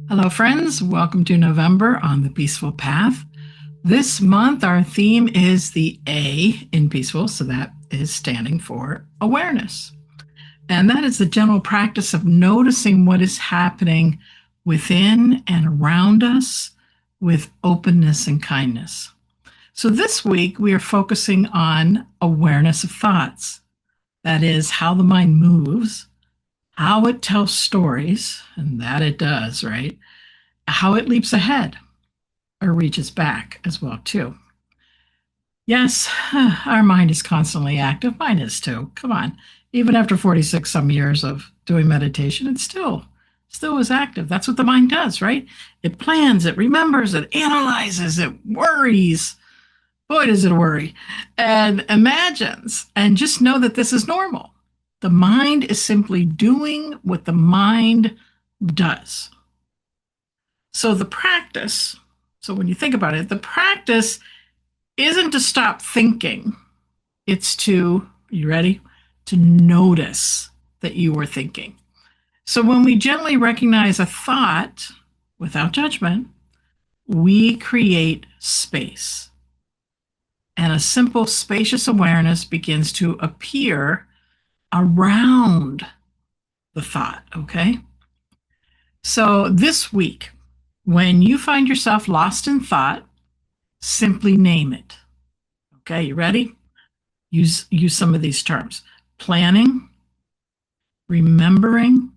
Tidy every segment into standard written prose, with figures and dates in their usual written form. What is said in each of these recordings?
Hello, friends. Welcome to November on the Peaceful Path. This month, our theme is the A in peaceful, so that is standing for awareness. And that is the general practice of noticing what is happening within and around us with openness and kindness. So this week, we are focusing on awareness of thoughts. That is how the mind moves, how it tells stories, and that it does, right? How it leaps ahead or reaches back as well too. Yes, our mind is constantly active. Mine is too. Come on. Even after 46 some years of doing meditation, it still is active. That's what the mind does, right? It plans, it remembers, it analyzes, it worries. Boy, does it worry. And imagines. And just know that this is normal. The mind is simply doing what the mind does. So the practice, so when you think about it, the practice isn't to stop thinking. It's to, you ready? To notice that you were thinking. So when we gently recognize a thought without judgment, we create space. And a simple, spacious awareness begins to appear around the thought, okay? So this week, when you find yourself lost in thought, simply name it. Okay, you ready? Use some of these terms. Planning, remembering,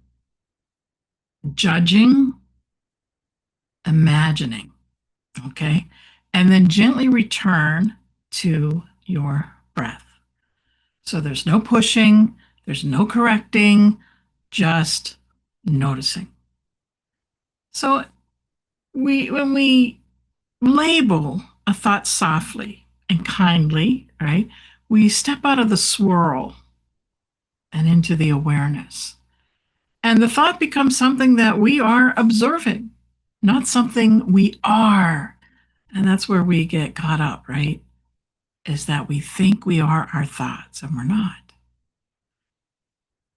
judging, imagining. Okay? And then gently return to your breath. So there's no pushing, there's no correcting, just noticing. So when we label a thought softly and kindly, right? We step out of the swirl and into the awareness. And the thought becomes something that we are observing, not something we are. And that's where we get caught up, right? Is that we think we are our thoughts and we're not.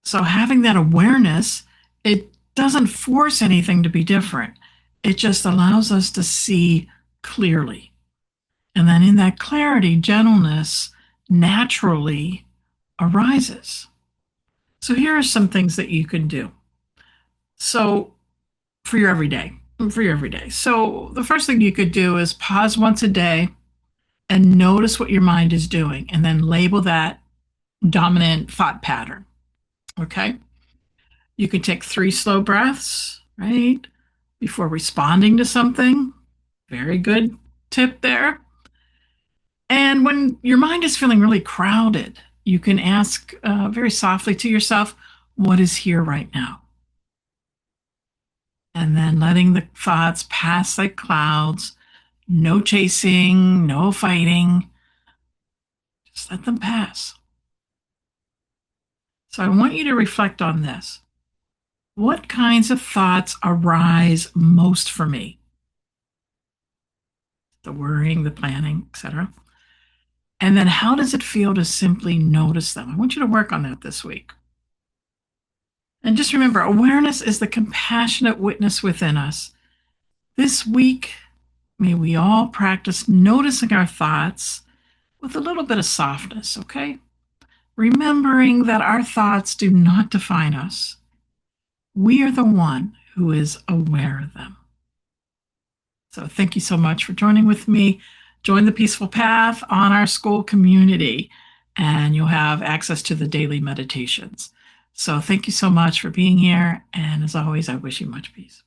So having that awareness, it doesn't force anything to be different. It just allows us to see clearly. And then in that clarity, gentleness naturally arises. So here are some things that you can do. So for your everyday. So the first thing you could do is pause once a day and notice what your mind is doing and then label that dominant thought pattern. Okay. You can take 3 slow breaths, right? Before responding to something. Very good tip there. And when your mind is feeling really crowded, you can ask very softly to yourself, what is here right now? And then letting the thoughts pass like clouds, no chasing, no fighting, just let them pass. So I want you to reflect on this. What kinds of thoughts arise most for me? The worrying, the planning, etc. And then how does it feel to simply notice them? I want you to work on that this week. And just remember, awareness is the compassionate witness within us. This week, may we all practice noticing our thoughts with a little bit of softness, okay? Remembering that our thoughts do not define us. We are the one who is aware of them. So thank you so much for joining with me. Join the Peaceful Path on our Skool Community, and you'll have access to the daily meditations. So thank you so much for being here. And as always, I wish you much peace.